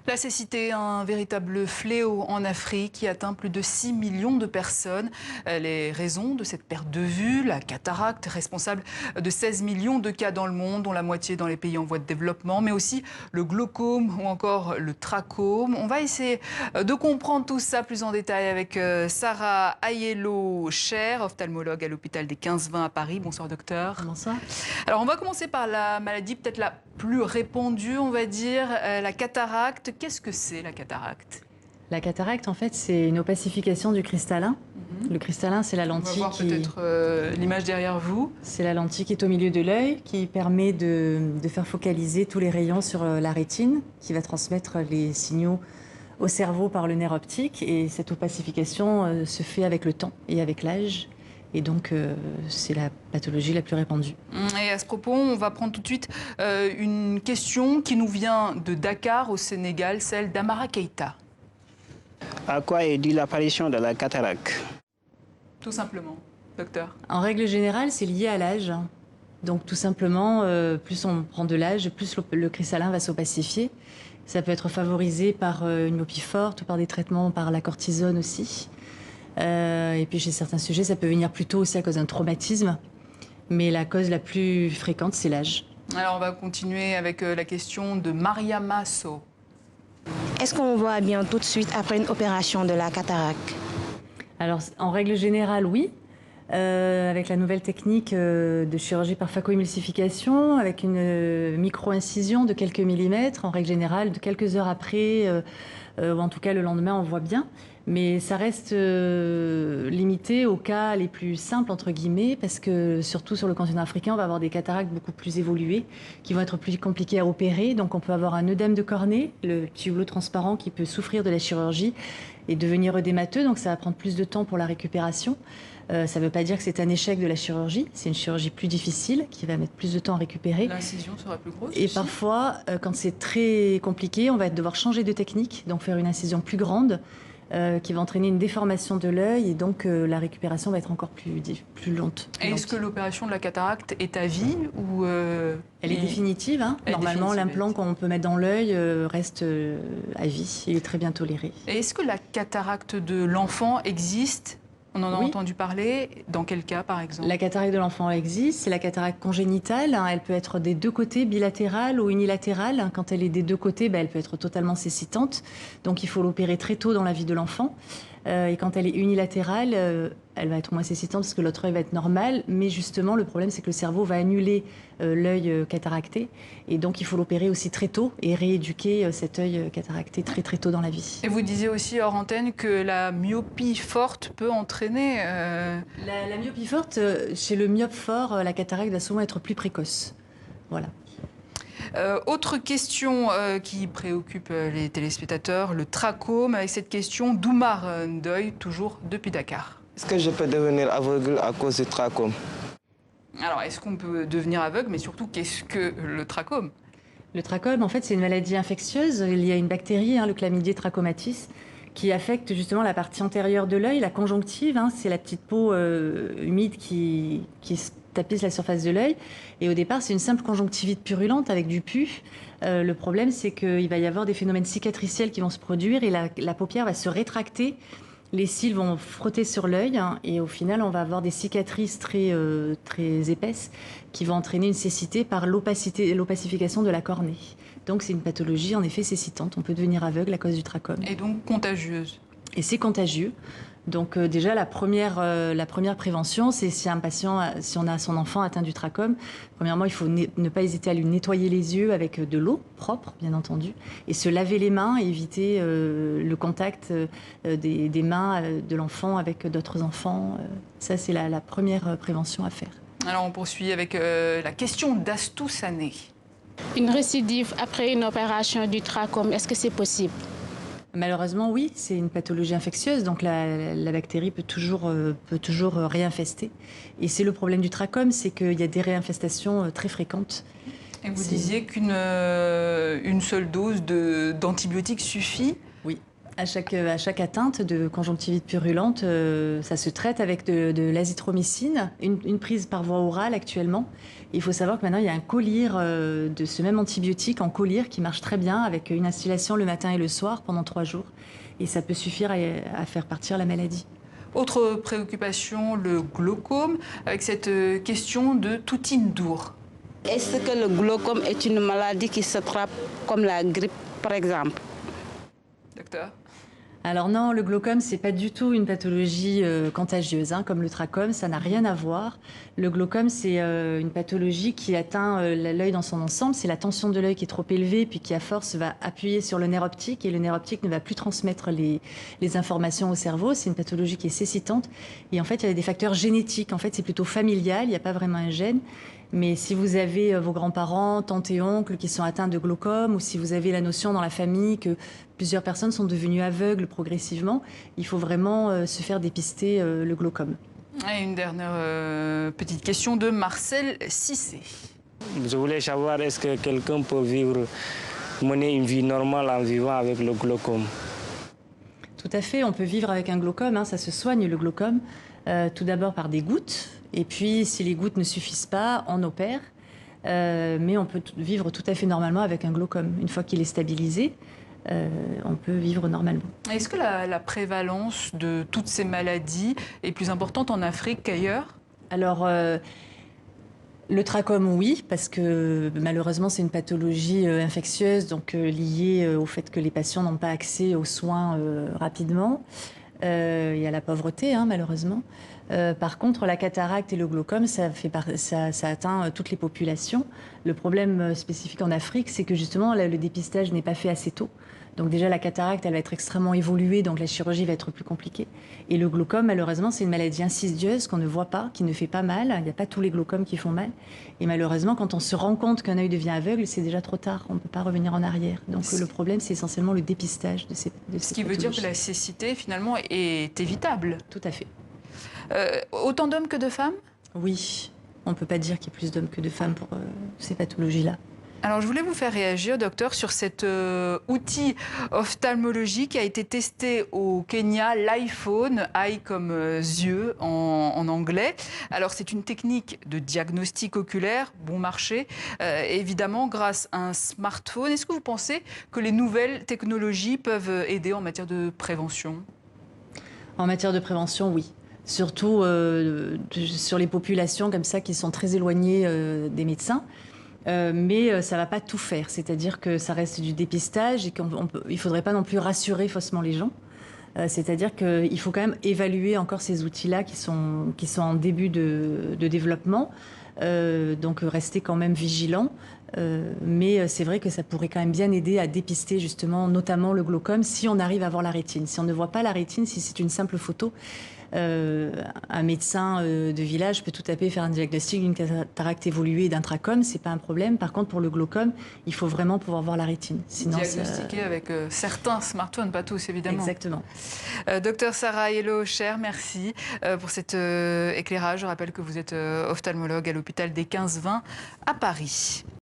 La cécité, un véritable fléau en Afrique qui atteint plus de 6 millions de personnes. Les raisons de cette perte de vue, la cataracte, responsable de 16 millions de cas dans le monde, dont la moitié dans les pays en voie de développement, mais aussi le glaucome ou encore le trachome. On va essayer de comprendre tout ça plus en détail avec Sarah Ayello-Cher, ophtalmologue à l'hôpital des 15-20 à Paris. Bonsoir docteur. Bonsoir. Alors on va commencer par la maladie peut-être la plus répandue, on va dire, la cataracte. Qu'est-ce que c'est la cataracte? La cataracte, en fait, c'est une opacification du cristallin. Le cristallin, c'est la lentille On va voir peut-être l'image derrière vous. C'est la lentille qui est au milieu de l'œil, qui permet de faire focaliser tous les rayons sur la rétine, qui va transmettre les signaux au cerveau par le nerf optique. Et cette opacification se fait avec le temps et avec l'âge. Et donc, c'est la pathologie la plus répandue. Et à ce propos, on va prendre tout de suite une question qui nous vient de Dakar, au Sénégal, celle d'Amara Keïta. À quoi est due l'apparition de la cataracte? Tout simplement, docteur. En règle générale, c'est lié à l'âge. Donc, tout simplement, plus on prend de l'âge, plus le cristallin va s'opacifier. Ça peut être favorisé par une myopie forte ou par des traitements par la cortisone aussi. Et puis chez certains sujets, ça peut venir plutôt aussi à cause d'un traumatisme. Mais la cause la plus fréquente, c'est l'âge. Alors on va continuer avec la question de Mariama So. Est-ce qu'on voit bien tout de suite après une opération de la cataracte? Alors en règle générale, oui. Avec la nouvelle technique de chirurgie par phacoémulsification, avec une micro-incision de quelques millimètres, en règle générale, de quelques heures après, ou en tout cas le lendemain, on voit bien. Mais ça reste limité aux cas les plus simples, entre guillemets, parce que surtout sur le continent africain, on va avoir des cataractes beaucoup plus évoluées, qui vont être plus compliquées à opérer. Donc on peut avoir un œdème de cornée, le petit hublot transparent qui peut souffrir de la chirurgie et devenir œdémateux, donc ça va prendre plus de temps pour la récupération. Ça ne veut pas dire que c'est un échec de la chirurgie, c'est une chirurgie plus difficile, qui va mettre plus de temps à récupérer. L'incision sera plus grosse Et aussi. Parfois, quand c'est très compliqué, on va devoir changer de technique, donc faire une incision plus grande, qui va entraîner une déformation de l'œil, et donc la récupération va être encore plus lente. Est-ce que l'opération de la cataracte est à vie ou Elle est définitive, hein. Normalement, l'implant qu'on peut mettre dans l'œil reste à vie, il est très bien toléré. Et est-ce que la cataracte de l'enfant existe? On en a Oui. entendu parler. Dans quel cas, par exemple? La cataracte de l'enfant existe, c'est la cataracte congénitale. Elle peut être des deux côtés, bilatérale ou unilatérale. Quand elle est des deux côtés, elle peut être totalement cécitante. Donc il faut l'opérer très tôt dans la vie de l'enfant. Et quand elle est unilatérale, elle va être moins cécitante parce que l'autre œil va être normal. Mais justement, le problème, c'est que le cerveau va annuler l'œil cataracté. Et donc, il faut l'opérer aussi très tôt et rééduquer cet œil cataracté très très tôt dans la vie. Et vous disiez aussi hors antenne que la myopie forte peut entraîner... La myopie forte, chez le myope fort, la cataracte va souvent être plus précoce. Voilà. Autre question qui préoccupe les téléspectateurs, le trachome, avec cette question d'Oumar Ndoye, toujours depuis Dakar. Est-ce que je peux devenir aveugle à cause du trachome? Alors, est-ce qu'on peut devenir aveugle, mais surtout, qu'est-ce que le trachome? Le trachome, en fait, c'est une maladie infectieuse liée à une bactérie, le chlamydia trachomatis, qui affecte justement la partie antérieure de l'œil, la conjonctive. C'est la petite peau humide qui tapisse la surface de l'œil. Et au départ, c'est une simple conjonctivite purulente avec du pus. Le problème, c'est qu'il va y avoir des phénomènes cicatriciels qui vont se produire et la paupière va se rétracter. Les cils vont frotter sur l'œil et au final, on va avoir des cicatrices très épaisses qui vont entraîner une cécité par l'opacification de la cornée. Donc c'est une pathologie en effet cécitante. On peut devenir aveugle à cause du trachome. Et donc contagieuse. Et c'est contagieux. Donc déjà la première prévention, c'est si on a son enfant atteint du trachome, premièrement il faut ne pas hésiter à lui nettoyer les yeux avec de l'eau propre bien entendu, et se laver les mains et éviter le contact des mains de l'enfant avec d'autres enfants. Ça c'est la première prévention à faire. Alors on poursuit avec la question d'Astou Sané. Une récidive après une opération du trachome, est-ce que c'est possible? Malheureusement, oui, c'est une pathologie infectieuse, donc la bactérie peut toujours réinfester. Et c'est le problème du trachome, c'est qu'il y a des réinfestations très fréquentes. Et vous disiez qu'une seule dose d'antibiotiques suffit? Oui. À chaque atteinte de conjonctivite purulente, ça se traite avec de l'azithromycine, une prise par voie orale actuellement. Il faut savoir que maintenant, il y a un collyre de ce même antibiotique en collyre qui marche très bien avec une instillation le matin et le soir pendant 3 jours. Et ça peut suffire à faire partir la maladie. Autre préoccupation, le glaucome, avec cette question de Toutine Dour. Est-ce que le glaucome est une maladie qui se trappe comme la grippe, par exemple? Docteur? Alors non, le glaucome, c'est pas du tout une pathologie contagieuse, hein, comme le trachome, ça n'a rien à voir. Le glaucome, c'est une pathologie qui atteint l'œil dans son ensemble. C'est la tension de l'œil qui est trop élevée, puis qui à force va appuyer sur le nerf optique, et le nerf optique ne va plus transmettre les informations au cerveau. C'est une pathologie qui est cécitante. Et en fait, il y a des facteurs génétiques. En fait, c'est plutôt familial, il n'y a pas vraiment un gène. Mais si vous avez vos grands-parents, tantes et oncles qui sont atteints de glaucome, ou si vous avez la notion dans la famille que plusieurs personnes sont devenues aveugles progressivement, il faut vraiment se faire dépister le glaucome. Et une dernière petite question de Marcel Cissé. Je voulais savoir, est-ce que quelqu'un peut mener une vie normale en vivant avec le glaucome? Tout à fait, on peut vivre avec un glaucome, hein, ça se soigne le glaucome, tout d'abord par des gouttes, et puis si les gouttes ne suffisent pas, on opère, mais on peut vivre tout à fait normalement avec un glaucome. Une fois qu'il est stabilisé, on peut vivre normalement. Est-ce que la prévalence de toutes ces maladies est plus importante en Afrique qu'ailleurs? Alors, le trachome, oui, parce que malheureusement, c'est une pathologie infectieuse, donc liée au fait que les patients n'ont pas accès aux soins rapidement. Il y a la pauvreté, hein, malheureusement. Par contre, la cataracte et le glaucome, ça atteint toutes les populations. Le problème spécifique en Afrique, c'est que justement, le dépistage n'est pas fait assez tôt. Donc déjà, la cataracte, elle va être extrêmement évoluée, donc la chirurgie va être plus compliquée. Et le glaucome, malheureusement, c'est une maladie insidieuse qu'on ne voit pas, qui ne fait pas mal. Il n'y a pas tous les glaucomes qui font mal. Et malheureusement, quand on se rend compte qu'un œil devient aveugle, c'est déjà trop tard. On ne peut pas revenir en arrière. Donc le problème, c'est essentiellement le dépistage de ces pathologies. Ce qui veut dire que la cécité, finalement, est évitable. Tout à fait. Autant d'hommes que de femmes? Oui. On ne peut pas dire qu'il y ait plus d'hommes que de femmes pour ces pathologies-là. Alors, je voulais vous faire réagir, docteur, sur cet outil ophtalmologique qui a été testé au Kenya, l'iPhone, eye comme yeux en anglais. Alors, c'est une technique de diagnostic oculaire, bon marché, évidemment, grâce à un smartphone. Est-ce que vous pensez que les nouvelles technologies peuvent aider en matière de prévention? En matière de prévention, oui. Surtout sur les populations comme ça qui sont très éloignées des médecins. Mais ça ne va pas tout faire, c'est-à-dire que ça reste du dépistage et qu'il ne faudrait pas non plus rassurer faussement les gens. C'est-à-dire qu'il faut quand même évaluer encore ces outils-là qui sont en début de développement, donc rester quand même vigilant. Mais c'est vrai que ça pourrait quand même bien aider à dépister justement, notamment le glaucome, si on arrive à voir la rétine. Si on ne voit pas la rétine, si c'est une simple photo, un médecin de village peut tout à fait faire un diagnostic d'une cataracte évoluée et d'un trachome, c'est pas un problème. Par contre, pour le glaucome, il faut vraiment pouvoir voir la rétine. Sinon, diagnostiquer avec certains smartphones, pas tous évidemment. Exactement. Docteur Sarah Hello-Cher, merci pour cet éclairage. Je rappelle que vous êtes ophtalmologue à l'hôpital des 15-20 à Paris.